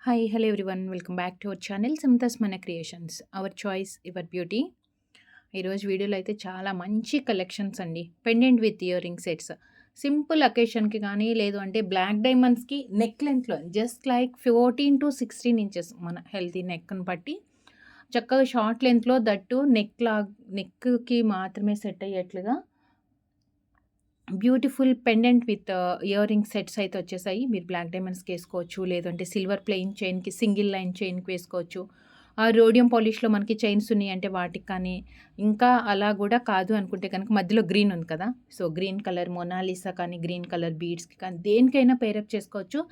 Hi hello everyone welcome back to our channel Samathas మన creations our choice your beauty. ఈరోజు వీడియోలో అయితే చాలా మంచి కలెక్షన్స్ అండి. Pendant with earring sets simple అకేషన్కి కానీ లేదు అంటే బ్లాక్ డైమండ్స్కి నెక్ లెంత్లో జస్ట్ లైక్ 14 to 16 ఇంచెస్ మన హెల్తీ నెక్ని బట్టి చక్కగా షార్ట్ లెంత్లో దట్టు నెక్కి మాత్రమే సెట్ అయ్యేట్లుగా beautiful pendant with earring sets అయితే వచ్చేసాయి. మీరు బ్లాక్ డైమండ్స్కి వేసుకోవచ్చు, లేదంటే సిల్వర్ ప్లెయిన్ చైన్కి సింగిల్ లైన్ చైన్కి వేసుకోవచ్చు. రోడియం పాలిష్లో మనకి చైన్స్ ఉన్నాయి అంటే వాటికి కానీ, ఇంకా అలా కూడా కాదు అనుకుంటే కనుక మధ్యలో గ్రీన్ ఉంది కదా, సో గ్రీన్ కలర్ మొనాలిసా కానీ గ్రీన్ కలర్ బీడ్స్కి కానీ దేనికైనా పేరప్ చేసుకోవచ్చు.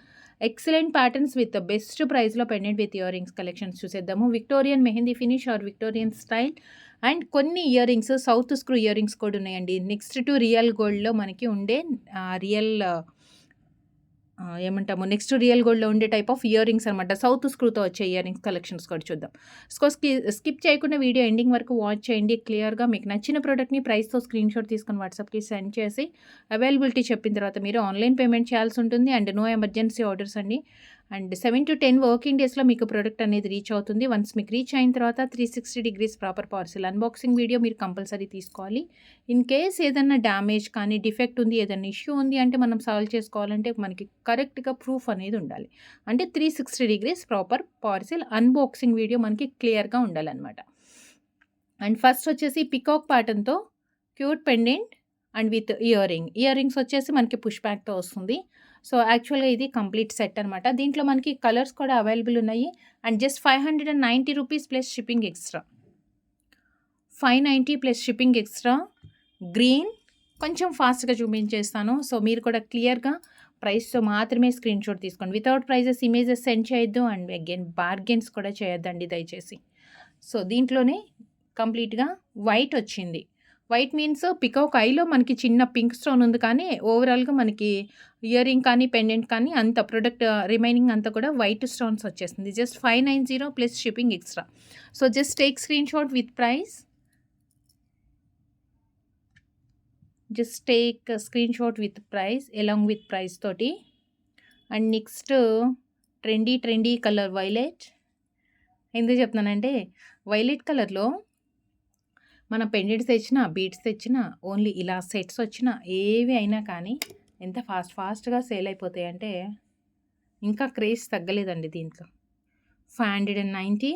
ఎక్సలెంట్ ప్యాటర్న్స్ విత్ బెస్ట్ ప్రైస్లో pendant with earring collections చూసేద్దాము. Victorian mehndi finish or Victorian style and కొన్ని earring south screw earring కూడా ఉన్నాయండి. నెక్స్ట్ టు రియల్ గోల్డ్లో మనకి ఉండే రియల్ ఏమంటాము నెక్స్ట్ రియల్ గోల్డ్లో ఉండే టైప్ ఆఫ్ ఇయర్ రింగ్స్ అనమాట. సౌత్ స్క్రూతో వచ్చే ఇయర్ రింగ్స్ కలెక్షన్స్ కూడా చూద్దాం. స్కిప్ చేయకుండా వీడియో ఎండింగ్ వరకు వాచ్ చేయండి. క్లియర్గా మీకు నచ్చిన ప్రోడక్ట్ని ప్రైస్తో స్క్రీన్ షాట్ తీసుకొని వాట్సాప్కి సెండ్ చేసి అవైలబిలిటీ చెప్పిన తర్వాత మీరు ఆన్లైన్ పేమెంట్ చేయాల్సి ఉంటుంది. అండ్ నో ఎమర్జెన్సీ ఆర్డర్స్ అండి. అండ్ 7 to 10 వర్కింగ్ డేస్లో మీకు ప్రోడక్ట్ అనేది రీచ్ అవుతుంది. వన్స్ మీకు రీచ్ అయిన తర్వాత 360 degrees proper parcel unboxing video మీరు కంపల్సరీ తీసుకోవాలి. ఇన్ కేస్ ఏదైనా డ్యామేజ్ కానీ డిఫెక్ట్ ఉంది, ఏదైనా ఇష్యూ ఉంది అంటే మనం సాల్వ్ చేసుకోవాలంటే మనకి కరెక్ట్గా ప్రూఫ్ అనేది ఉండాలి. అంటే 360 degrees proper parcel unboxing video మనకి క్లియర్గా ఉండాలన్నమాట. అండ్ ఫస్ట్ వచ్చేసి పికాక్ ప్యాటర్న్తో cute pendant and with earring వచ్చేసి మనకి పుష్ బ్యాక్తో వస్తుంది. సో యాక్చువల్గా ఇది కంప్లీట్ సెట్ అనమాట. దీంట్లో మనకి కలర్స్ కూడా అవైలబుల్ ఉన్నాయి. And just 590 rupees plus shipping extra. 590 plus shipping extra. Green కొంచెం ఫాస్ట్గా చూపించేస్తాను, సో మీరు కూడా క్లియర్గా ప్రైస్తో మాత్రమే స్క్రీన్ షాట్ తీసుకోండి. వితౌట్ ప్రైజెస్ ఇమేజెస్ సెండ్ చేయొద్దు. అండ్ అగైన్ బార్గెన్స్ కూడా చేయొద్దండి దయచేసి. సో దీంట్లోనే కంప్లీట్గా వైట్ వచ్చింది. వైట్ మీన్స్ పికాక్ ఐలో మనకి చిన్న పింక్ స్టోన్ ఉంది, కానీ ఓవరాల్గా మనకి ఇయర్ రింగ్ కానీ పెండెంట్ కానీ అంత ప్రొడక్ట్ రిమైనింగ్ అంతా కూడా వైట్ స్టోన్స్ వచ్చేస్తుంది. Just 590 plus shipping extra. So just take screenshot with price. Just take screenshot with price along with price తోటి. And next trendy colour violet. ఎందుకు చెప్తున్నానంటే violet కలర్లో మన పెండెంట్స్ తెచ్చినా beads తెచ్చినా ఓన్లీ ఇలా sets వచ్చినా ఏవి అయినా కానీ ఎంత ఫాస్ట్గా సేల్ అయిపోతాయంటే ఇంకా క్రేజ్ తగ్గలేదండి దీంట్లో. 590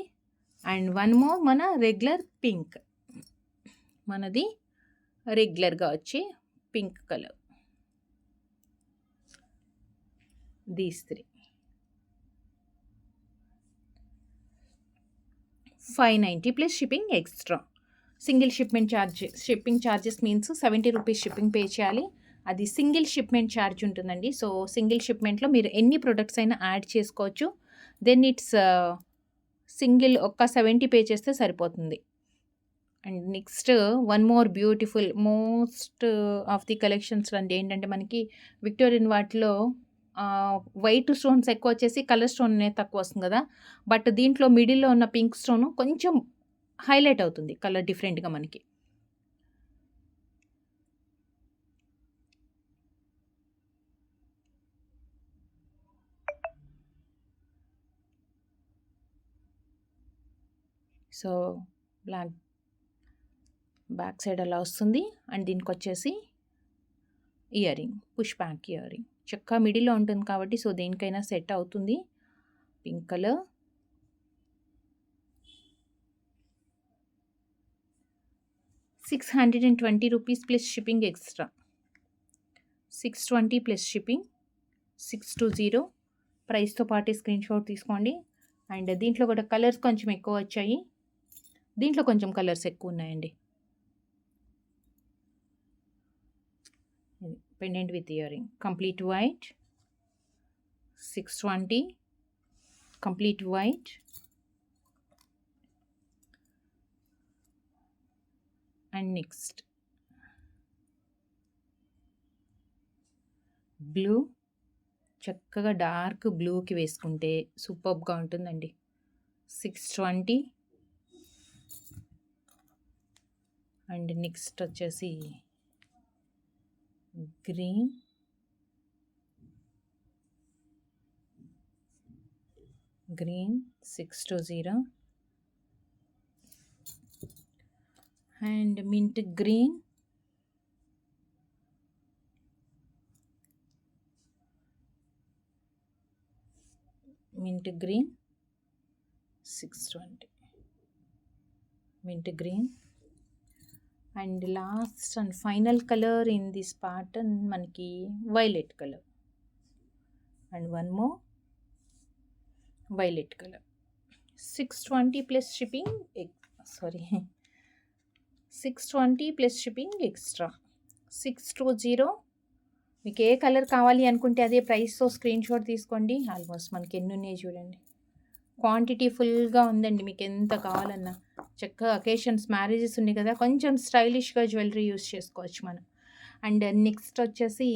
అండ్ వన్ మోర్ మన రెగ్యులర్ పింక్, మనది రెగ్యులర్గా వచ్చి pink colour. These 3 590 plus shipping extra. Single shipping charges means 70 rupees shipping pay చేయాలి. అది సింగిల్ షిప్మెంట్ ఛార్జ్ ఉంటుందండి. సో సింగిల్ షిప్మెంట్లో మీరు ఎన్ని ప్రొడక్ట్స్ అయినా యాడ్ చేసుకోవచ్చు. దెన్ ఇట్స్ సింగిల్ ఒక్క 70 పే చేస్తే సరిపోతుంది. And next one more beautiful most of the collections అండి ఏంటంటే మనకి విక్టోరియన్ వాటిలో వైట్ స్టోన్స్ ఎక్కువ వచ్చేసి కలర్ స్టోన్ అనేది తక్కువ వస్తుంది కదా, బట్ దీంట్లో మిడిల్లో ఉన్న పింక్ స్టోన్ కొంచెం హైలైట్ అవుతుంది కలర్ డిఫరెంట్గా మనకి. సో బ్యాక్ సైడ్ అలా వస్తుంది. అండ్ దీనికి వచ్చేసి ear ring push back ear ring చక్కగా మిడిల్లో ఉంటుంది కాబట్టి సో దేనికైనా సెట్ అవుతుంది. Pink colour. ₹620 plus shipping extra. 620 plus shipping 620 ప్రైస్తో పాటు స్క్రీన్ షాట్ తీసుకోండి. అండ్ దీంట్లో కూడా కలర్స్ కొంచెం ఎక్కువ వచ్చాయి, దీంట్లో కొంచెం కలర్స్ ఎక్కువ ఉన్నాయండి. Pendant with ear ring complete white 620 complete white. And next blue, చక్కగా డార్క్ బ్లూకి వేసుకుంటే సూపర్గా ఉంటుందండి. 620. అండ్ నెక్స్ట్ వచ్చేసి green green 620 and mint green, mint green 620, mint green. And last and final color in this pattern manaki violet color, and one more violet color. 620 plus shipping, 620 plus shipping extra 620. మీకు ఏ colour కావాలి అనుకుంటే అదే ప్రైస్తో screen shot తీసుకోండి. Almost మనకి ఎన్ని ఉన్నాయి చూడండి, క్వాంటిటీ ఫుల్గా ఉందండి. మీకు ఎంత కావాలన్నా చక్కగా అకేషన్స్, మ్యారేజెస్ ఉన్నాయి కదా, కొంచెం స్టైలిష్గా జ్యువెలరీ యూస్ చేసుకోవచ్చు మనం. అండ్ నెక్స్ట్ వచ్చేసి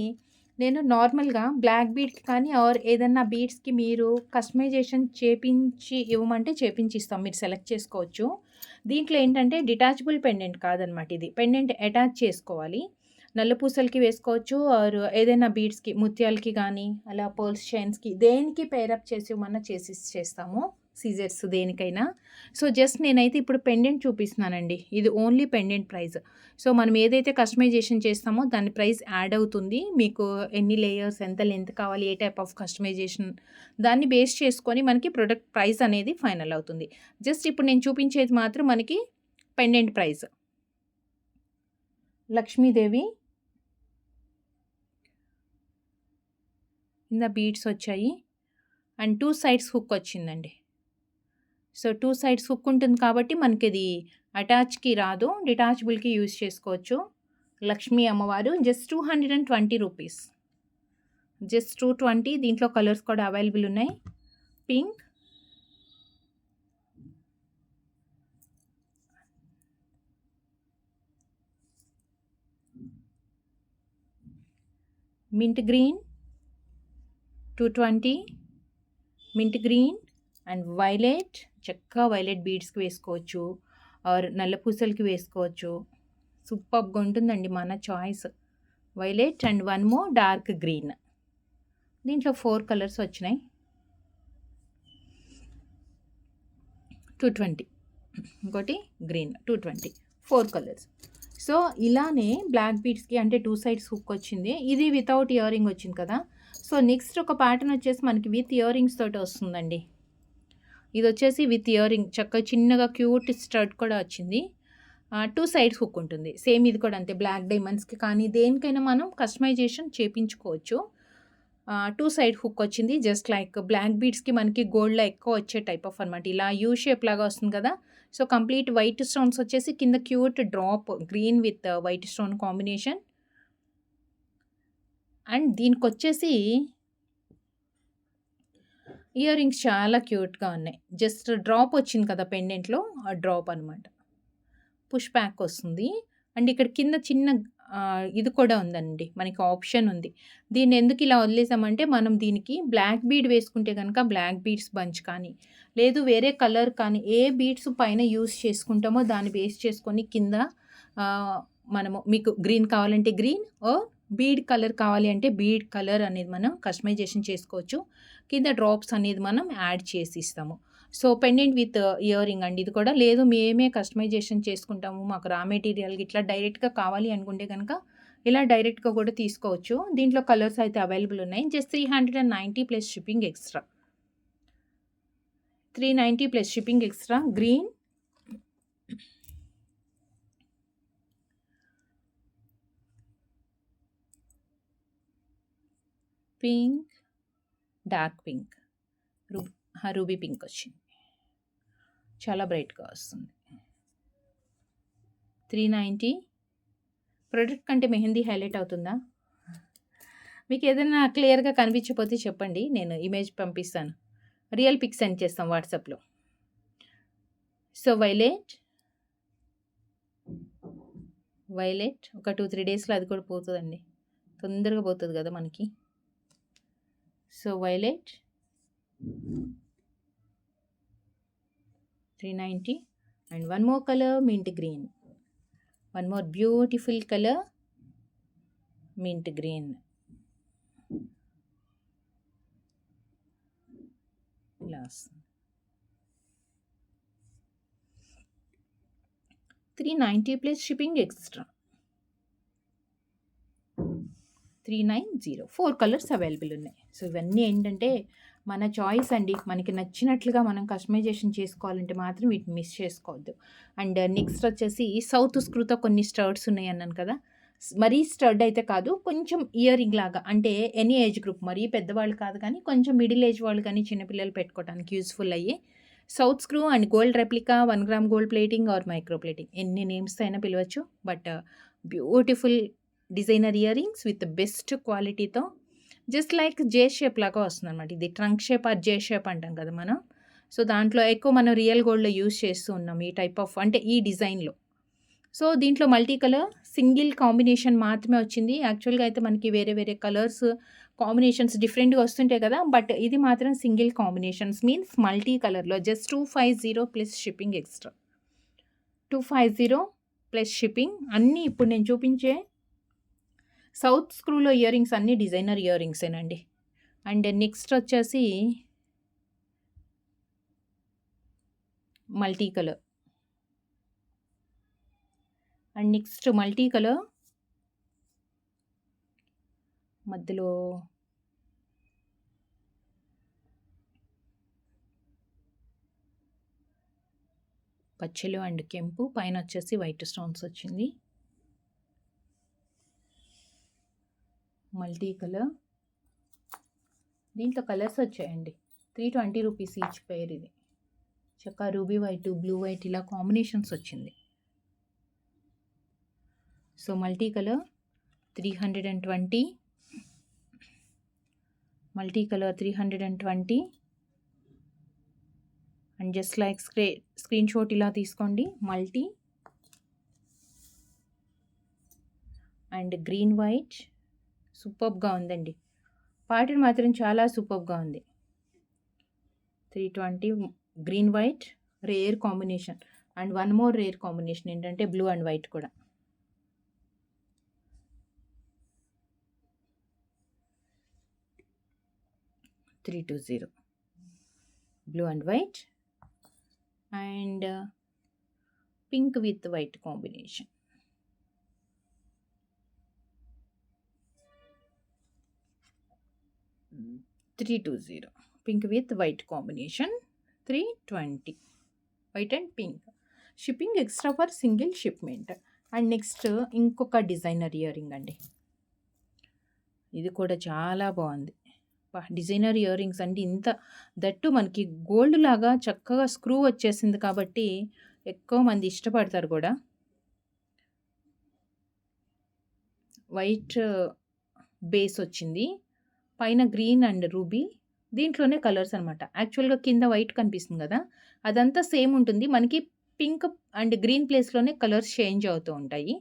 నేను నార్మల్గా బ్లాక్ బీడ్కి కానీ ఆర్ ఏదన్నా బీడ్స్కి మీరు కస్టమైజేషన్ చేపించి ఇవ్వమంటే చేపించి ఇస్తాం, మీరు సెలెక్ట్ చేసుకోవచ్చు. దీంట్లో ఏంటంటే డిటాచబుల్ పెండెంట్ కాదనమాట, ఇది పెండెంట్ అటాచ్ చేసుకోవాలి. నల్ల పూసలకి వేసుకోవచ్చు ఆర్ ఏదైనా బీడ్స్కి, ముత్యాలకి కానీ అలా పర్ల్స్ చైన్స్కి దేనికి పేరప్ చేసి ఇవ్వమన్నా చేస్తాము, సీజర్స్ దేనికైనా. సో జస్ట్ నేనైతే ఇప్పుడు పెండెంట్ చూపిస్తున్నానండి, ఇది ఓన్లీ పెండెంట్ ప్రైస్. సో మనం ఏదైతే కస్టమైజేషన్ చేస్తామో దాని ప్రైస్ యాడ్ అవుతుంది. మీకు ఎన్ని లేయర్స్, ఎంత లెంత్ కావాలి, ఏ టైప్ ఆఫ్ కస్టమైజేషన్, దాన్ని బేస్ చేసుకొని మనకి ప్రొడక్ట్ ప్రైస్ అనేది ఫైనల్ అవుతుంది. జస్ట్ ఇప్పుడు నేను చూపించేది మాత్రం మనకి పెండెంట్ ప్రైస్. లక్ష్మీదేవి కింద బీడ్స్ వచ్చాయి అండ్ 2 సైడ్స్ హుక్ వచ్చిందండి. సో 2 సైడ్స్ హుక్ ఉంటుంది కాబట్టి మనకి ఇది అటాచ్కి రాదు, డిటాచబుల్కి యూజ్ చేసుకోవచ్చు. లక్ష్మీ అమ్మవారు జస్ట్ 220 రూపీస్, జస్ట్ 220. దీంట్లో కలర్స్ కూడా అవైలబుల్ ఉన్నాయి, pink, mint green 220, mint green and violet. చక్కగా వైలెట్ బీడ్స్కి వేసుకోవచ్చు ఆర్ నల్ల పూసలకి వేసుకోవచ్చు, సూపర్గా ఉంటుందండి, మన choice. Violet and one more dark green. దీంట్లో 4 కలర్స్ వచ్చినాయి, 220, ఇంకోటి గ్రీన్ 220, 4 కలర్స్. సో ఇలానే బ్లాక్ బీడ్స్కి అంటే 2 సైడ్స్ హుక్ వచ్చింది, ఇది వితౌట్ ఇయర్ రింగ్ వచ్చింది కదా. సో నెక్స్ట్ ఒక ప్యాటర్న్ వచ్చేసి మనకి విత్ ఇయర్ రింగ్స్ తోటి వస్తుందండి. ఇది వచ్చేసి విత్ ఇయర్ రింగ్, చక్కగా చిన్నగా క్యూట్ స్టడ్ కూడా వచ్చింది, 2 సైడ్స్ హుక్ ఉంటుంది. సేమ్ ఇది కూడా అంతే, బ్లాక్ డైమండ్స్కి కానీ దేనికైనా మనం కస్టమైజేషన్ చేయించుకోవచ్చు. 2 సైడ్ హుక్ వచ్చింది, జస్ట్ లైక్ బ్లాక్ బీడ్స్కి మనకి గోల్డ్లో ఎక్కువ వచ్చే టైప్ ఆఫ్ అనమాట, ఇలా యూ షేప్ లాగా వస్తుంది కదా. సో కంప్లీట్ వైట్ స్టోన్స్ వచ్చేసి కింద cute drop green with white stone combination. And దీనికి వచ్చేసి ఇయర్ రింగ్స్ చాలా క్యూట్గా ఉన్నాయి, జస్ట్ డ్రాప్ వచ్చింది కదా పెండెంట్లో, ఆ డ్రాప్ అనమాట, పుష్ బ్యాక్ వస్తుంది. అండ్ ఇక్కడ కింద చిన్న ఇది కూడా ఉందండి, మనకి ఆప్షన్ ఉంది. దీన్ని ఎందుకు ఇలా వదిలేసామంటే మనం దీనికి బ్లాక్ బీడ్ వేసుకుంటే కనుక బ్లాక్ బీడ్స్ బంచ్ కానీ లేదు వేరే కలర్ కానీ ఏ బీడ్స్ పైన యూస్ చేసుకుంటామో దాన్ని బేస్ చేసుకొని కింద మనము మీకు గ్రీన్ కావాలంటే గ్రీన్ ఆర్ బీడ్ కలర్ కావాలి అంటే బీడ్ కలర్ అనేది మనం కస్టమైజేషన్ చేసుకోవచ్చు. కింద డ్రాప్స్ అనేది మనం యాడ్ చేసి ఇస్తాము. So pendant with ear ring అండి, ఇది కూడా. లేదు మేమే కస్టమైజేషన్ చేసుకుంటాము, మాకు రా మెటీరియల్ ఇట్లా డైరెక్ట్గా కావాలి అనుకుంటే కనుక ఇలా డైరెక్ట్గా కూడా తీసుకోవచ్చు. దీంట్లో కలర్స్ అయితే అవైలబుల్ ఉన్నాయి. Just 390 plus shipping extra, 390 plus shipping extra. Green, pink, dark pink, ruby pink వచ్చింది, చాలా బ్రైట్గా వస్తుంది. 390. ప్రోడక్ట్ కంటే మెహందీ హైలైట్ అవుతుందా? మీకు ఏదైనా క్లియర్గా కనిపించకపోతే చెప్పండి, నేను ఇమేజ్ పంపిస్తాను, రియల్ పిక్ సెండ్ చేస్తాం వాట్సాప్లో. సో వైలెట్ ఒక 2-3 డేస్లో అది కూడా పోతుందండి, తొందరగా పోతుంది కదా మనకి. So violet 390 and one more color mint green, one more beautiful color mint green. Last 390 plus shipping extra. 390 4 colours available ఉన్నాయి. సో ఇవన్నీ ఏంటంటే మన చాయిస్ అండి. మనకి నచ్చినట్లుగా మనం కస్టమైజేషన్ చేసుకోవాలంటే మాత్రం వీటిని మిస్ చేసుకోవద్దు. అండ్ నెక్స్ట్ వచ్చేసి సౌత్ స్క్రూతో కొన్ని స్టర్డ్స్ ఉన్నాయి అన్నాను కదా. మరీ స్టడ్ అయితే కాదు, కొంచెం ఇయర్ రింగ్ లాగా, అంటే ఎనీ ఏజ్ గ్రూప్, మరీ పెద్దవాళ్ళు కాదు కానీ కొంచెం మిడిల్ ఏజ్ వాళ్ళు కానీ చిన్నపిల్లలు పెట్టుకోవడానికి యూస్ఫుల్ అయ్యి south screw and gold replica 1 gram gold plating or micro plating, ఎన్ని నేమ్స్ అయినా పిలవచ్చు. But beautiful designer ear rings with best క్వాలిటీతో, జస్ట్ లైక్ జే షేప్ లాగా వస్తుంది అనమాట. ఇది trunk shape or J shape అంటాం కదా మనం. సో దాంట్లో ఎక్కువ మనం రియల్ గోల్డ్లో యూజ్ చేస్తూ ఉన్నాం ఈ టైప్ ఆఫ్, అంటే ఈ డిజైన్లో. సో దీంట్లో మల్టీ కలర్ సింగిల్ కాంబినేషన్ మాత్రమే వచ్చింది. యాక్చువల్గా అయితే మనకి వేరే వేరే కలర్స్ కాంబినేషన్స్ డిఫరెంట్గా వస్తుంటాయి కదా, బట్ ఇది మాత్రం సింగిల్ కాంబినేషన్స్ మీన్స్ మల్టీ కలర్లో just 250 plus shipping extra. 250 plus shipping. అన్నీ ఇప్పుడు నేను చూపించే సౌత్ స్క్రూలో ఇయర్ రింగ్స్ అన్నీ డిజైనర్ ఇయర్ రింగ్సేనండి. అండ్ నెక్స్ట్ వచ్చేసి multi colour. And next multi colour మధ్యలో పచ్చలు అండ్ కెంపు, పైన వచ్చేసి వైట్ స్టోన్స్ వచ్చింది. మల్టీ కలర్, దీంట్లో కలర్స్ వచ్చాయండి. 320 రూపీస్ ఈచ్ పేర్. ఇది చక్కగా రూబీ వైట్, బ్లూ వైట్ ఇలా కాంబినేషన్స్ వచ్చింది. So multi colour 320, multi colour 320. And just like screen shot ఇలా తీసుకోండి. మల్టీ అండ్ గ్రీన్ వైట్ సూపర్గా ఉందండి. ప్యాటర్న్ మాత్రం చాలా సూపర్గా ఉంది. 320 green white rare combination. And one more rare combination ఏంటంటే బ్లూ అండ్ వైట్ కూడా. $320 blue and white and pink with white combination. $320 pink with white combination. 320 white and pink. Shipping extra for single shipment. And next ఇంకొక designer ear ring అండి. ఇది కూడా చాలా బాగుంది. Designer ear rings అంటే ఇంత that మనకి గోల్డ్ లాగా చక్కగా స్క్రూ వచ్చేసింది కాబట్టి ఎక్కువ మంది ఇష్టపడతారు కూడా. వైట్ బేస్ వచ్చింది, పైన గ్రీన్ అండ్ రూబీ. దీంట్లోనే కలర్స్ అనమాట. యాక్చువల్గా కింద వైట్ కనిపిస్తుంది కదా, అదంతా సేమ్ ఉంటుంది. మనకి పింక్ అండ్ గ్రీన్ ప్లేస్లోనే కలర్స్ చేంజ్ అవుతూ ఉంటాయి.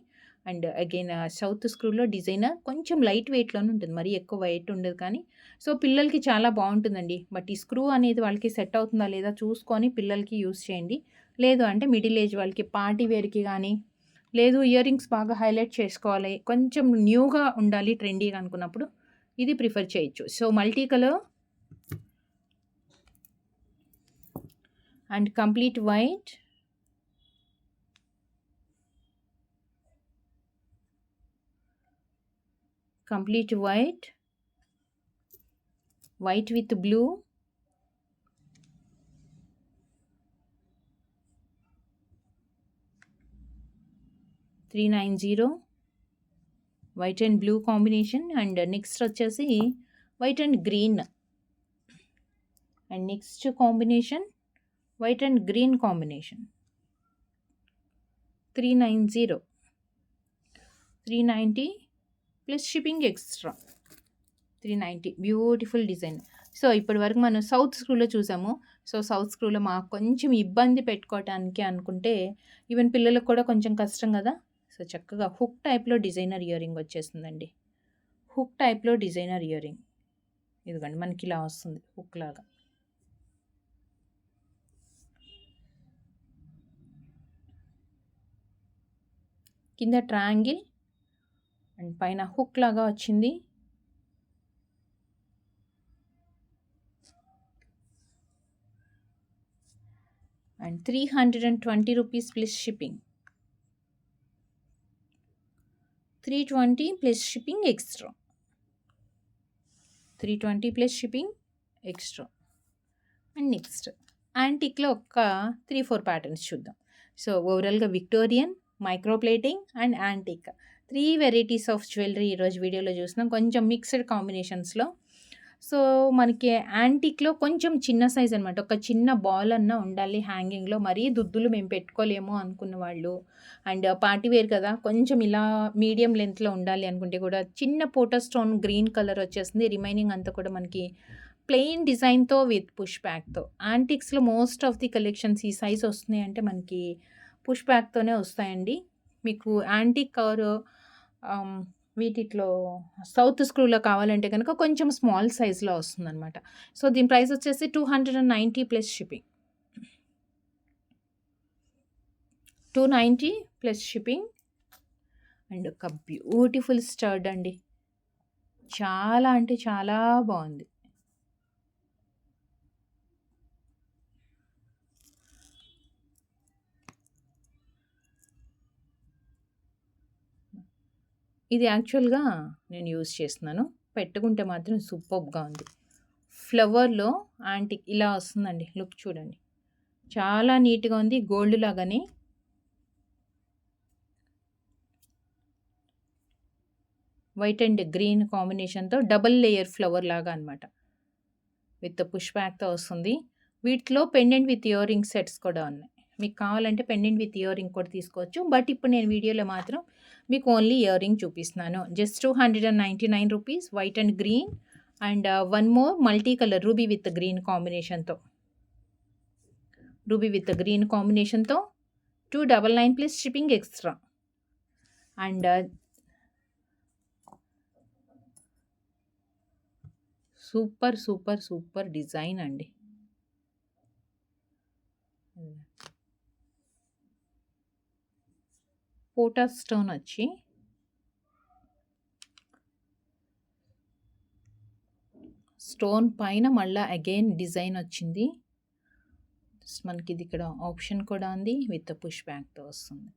అండ్ అగైన్ సౌత్ స్క్రూలో డిజైనర్ కొంచెం లైట్ వెయిట్లోనే ఉంటుంది, మరీ ఎక్కువ వెయిట్ ఉండదు కానీ. సో పిల్లలకి చాలా బాగుంటుందండి. బట్ ఈ స్క్రూ అనేది వాళ్ళకి సెట్ అవుతుందా లేదా చూసుకొని పిల్లలకి యూస్ చేయండి. లేదు అంటే మిడిల్ ఏజ్ వాళ్ళకి పార్టీ వేర్కి కానీ, లేదు ఇయర్ రింగ్స్ బాగా హైలైట్ చేసుకోవాలి, కొంచెం న్యూగా ఉండాలి ట్రెండీగా అనుకున్నప్పుడు ఇది ప్రిఫర్ చేయొచ్చు. So multi colour and complete white, complete white, white with blue, $390 white and blue combination. And next వచ్చేసి white and green, and next combination white and green combination. 390 plus shipping extra. 390 beautiful design. So ఇప్పటి వరకు మనం south స్క్రూలో చూసాము. So south స్క్రూలో మాకు కొంచెం ఇబ్బంది పెట్టుకోవటానికి అనుకుంటే even పిల్లలకు కూడా కొంచెం కష్టం కదా. సో చక్కగా హుక్ టైప్లో డిజైనర్ ఇయర్ రింగ్ వచ్చేస్తుందండి. హుక్ టైప్లో డిజైనర్ ఇయర్ రింగ్ ఇదిగోండి, మనకి ఇలా వస్తుంది హుక్ లాగా. కింద ట్రయాంగిల్ అండ్ పైన హుక్ లాగా వచ్చింది. And 320 rupees plus shipping. 320 plus shipping extra. 320 plus shipping extra. And next యాంటిక్లో ఒక 3-4 ప్యాటర్న్స్ చూద్దాం. సో ఓవరాల్గా Victorian, micro plating and antique 3 varieties of jewellery ఈరోజు వీడియోలో చూస్తున్నాం. కొంచెం మిక్స్డ్ కాంబినేషన్స్లో. సో మనకి యాంటిక్లో కొంచెం చిన్న సైజ్ అనమాట. ఒక చిన్న బాల్ అన్నా ఉండాలి హ్యాంగింగ్లో. మరీ దుద్దులు మేము పెట్టుకోలేము అనుకున్న వాళ్ళు, అండ్ పార్టీ వేర్ కదా కొంచెం ఇలా మీడియం లెంత్లో ఉండాలి అనుకుంటే కూడా చిన్న పోటా స్టోన్ గ్రీన్ కలర్ వచ్చేస్తుంది. రిమైనింగ్ అంతా కూడా మనకి ప్లెయిన్ డిజైన్తో విత్ పుష్ బ్యాక్తో. యాంటిక్స్లో మోస్ట్ ఆఫ్ ది కలెక్షన్స్ ఈ సైజ్ వస్తున్నాయి అంటే మనకి పుష్ బ్యాక్తోనే వస్తాయండి. మీకు యాంటిక్ ఆర్ వీటిలో సౌత్ స్క్రూలో కావాలంటే కనుక కొంచెం స్మాల్ సైజ్లో వస్తుందన్నమాట. సో దీని ప్రైస్ వచ్చేసి 290 plus shipping. 290 plus shipping. And ఒక బ్యూటిఫుల్ స్టడ్ అండి. చాలా అంటే చాలా బాగుంది. ఇది యాక్చువల్గా నేను యూజ్ చేస్తున్నాను. పెట్టుకుంటే మాత్రం సూపర్గా ఉంది. ఫ్లవర్లో యాంటిక్ ఇలా వస్తుందండి. లుక్ చూడండి, చాలా నీట్గా ఉంది. గోల్డ్ లాగానే వైట్ అండ్ గ్రీన్ కాంబినేషన్తో డబుల్ లేయర్ ఫ్లవర్ లాగా అనమాట. విత్ పుష్ బ్యాక్తో వస్తుంది. వీటిలో pendant with earring sets కూడా ఉన్నాయి. మీకు కావాలంటే పెండెంట్ విత్ ఇయర్ రింగ్ కూడా తీసుకోవచ్చు. బట్ ఇప్పుడు నేను వీడియోలో మాత్రం మీకు ఓన్లీ ఇయర్ రింగ్ చూపిస్తున్నాను. Just 299 rupees. White and green and one more multi colour ruby with green కాంబినేషన్తో. 299 plus shipping extra. And super super super design అండి. పోటా స్టోన్ వచ్చి స్టోన్ పైన మళ్ళీ అగైన్ డిజైన్ వచ్చింది. మనకి ఇది ఇక్కడ ఆప్షన్ కూడా ఉంది. విత్ పుష్ బ్యాక్తో వస్తుంది.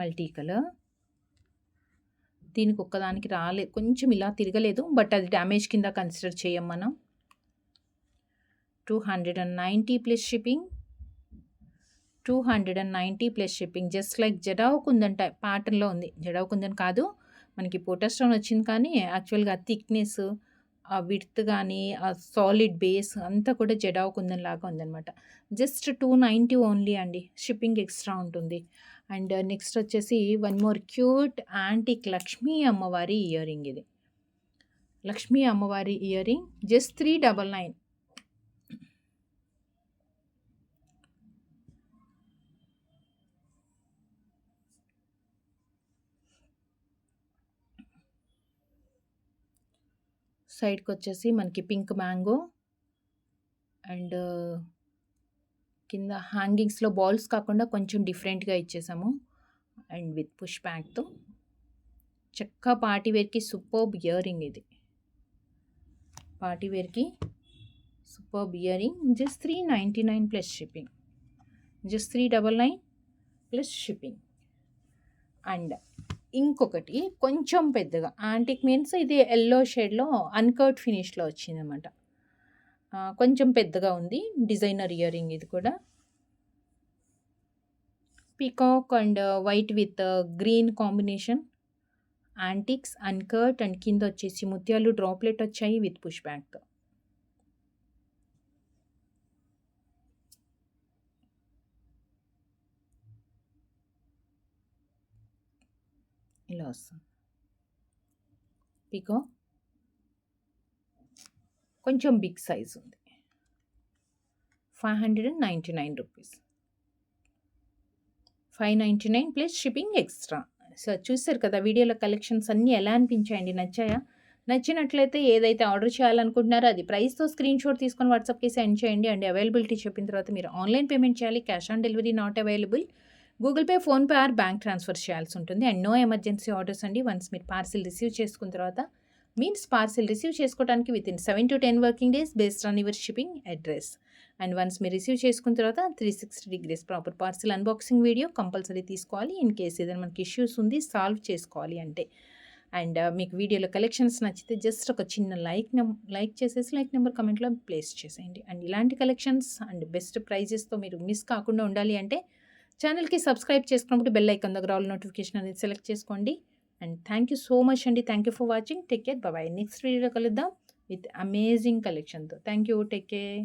Multi colour. దీనికి ఒక్కదానికి రాలేదు, కొంచెం ఇలా తిరగలేదు. బట్ అది డ్యామేజ్ కింద కన్సిడర్ చేయం మనం. 290 plus shipping. 290 plus shipping. Just like jadau kundan type ప్యాటర్న్లో ఉంది. జడావ్ కుందన్ కాదు, మనకి పోటా స్టోన్ వచ్చింది కానీ యాక్చువల్గా థిక్నెస్, ఆ విడ్త్ కానీ ఆ సాలిడ్ బేస్ అంతా కూడా జడావ్ కుందన్ లాగా ఉందన్నమాట. జస్ట్ 290 ఓన్లీ అండి. షిప్పింగ్ ఎక్స్ట్రా ఉంటుంది. అండ్ నెక్స్ట్ వచ్చేసి one more cute antique Lakshmi అమ్మవారి ఇయర్ రింగ్. ఇది లక్ష్మీ అమ్మవారి ఇయర్ రింగ్. జస్ట్ 399. సైడ్కి వచ్చేసి మనకి పింక్ మ్యాంగో అండ్ కింద హ్యాంగింగ్స్లో బాల్స్ కాకుండా కొంచెం డిఫరెంట్గా ఇచ్చేసాము. అండ్ విత్ పుష్ బ్యాక్తో చక్కగా పార్టీవేర్కి సూపర్బ్ ఇయర్ రింగ్. ఇది పార్టీవేర్కి superb earring. Just 399 plus shipping. Just 399 plus shipping. And ఇంకొకటి కొంచెం పెద్దగా యాంటిక్ మీన్స్ ఇది ఎల్లో షేడ్లో అన్కర్ట్ ఫినిష్లో వచ్చింది అనమాట. కొంచెం పెద్దగా ఉంది. Designer ear ring. ఇది కూడా peacock and white with green combination. Antiques అన్కర్ట్ and కింద వచ్చేసి ముత్యాలు డ్రాప్లెట్ వచ్చాయి విత్ పుష్ బ్యాక్తో. ఇలా వస్తుంది. పీకాక్ కొంచెం బిగ్ సైజ్ ఉంది. 599 rupees. 599 plus shipping extra. So చూసారు కదా వీడియోలో కలెక్షన్స్ అన్నీ ఎలా అనిపించాయండి? నచ్చాయా? నచ్చినట్లయితే ఏదైతే ఆర్డర్ చేయాలనుకుంటున్నారో అది ప్రైస్తో స్క్రీన్ షాట్ తీసుకొని వాట్సాప్కి సెండ్ చేయండి. అండ్ అవైలబిలిటీ చెప్పిన తర్వాత మీరు ఆన్లైన్ పేమెంట్ చేయాలి. Cash on delivery not available. Google pay, PhonePe or bank transfer చేయాల్సి ఉంటుంది. అండ్ నో ఎమర్జెన్సీ ఆర్డర్స్ అండి. వన్స్ మీరు పార్సిల్ రిసీవ్ చేసుకున్న తర్వాత మీన్స్ పార్సిల్ రిసీవ్ చేసుకోవడానికి within 7 to 10 working days based on your shipping address. And once మీరు receive చేసుకున్న తర్వాత 360 degrees proper parcel unboxing video compulsory తీసుకోవాలి. ఇన్ కేస్ ఏదైనా మనకి ఇష్యూస్ ఉంది సాల్వ్ చేసుకోవాలి అంటే. అండ్ మీకు వీడియోలో కలెక్షన్స్ నచ్చితే జస్ట్ ఒక చిన్న లైక్ చేసేసి లైక్ నెంబర్ కమెంట్లో ప్లేస్ చేసేయండి. అండ్ ఇలాంటి కలెక్షన్స్ అండ్ బెస్ట్ ప్రైజెస్తో మీరు మిస్ కాకుండా ఉండాలి అంటే ఛానల్కి సబ్స్క్రైబ్ చేసుకున్నప్పుడు బెల్ ఐకాన్ దగ్గర ఆల్ నోటిఫికేషన్ అనేది సెలెక్ట్ చేసుకోండి. And thank you so much అండి. Thank you for watching. Take care. Bye. Next వీడియోలో కలుద్దాం విత్ అమేజింగ్ కలెక్షన్తో. Thank you. Take care.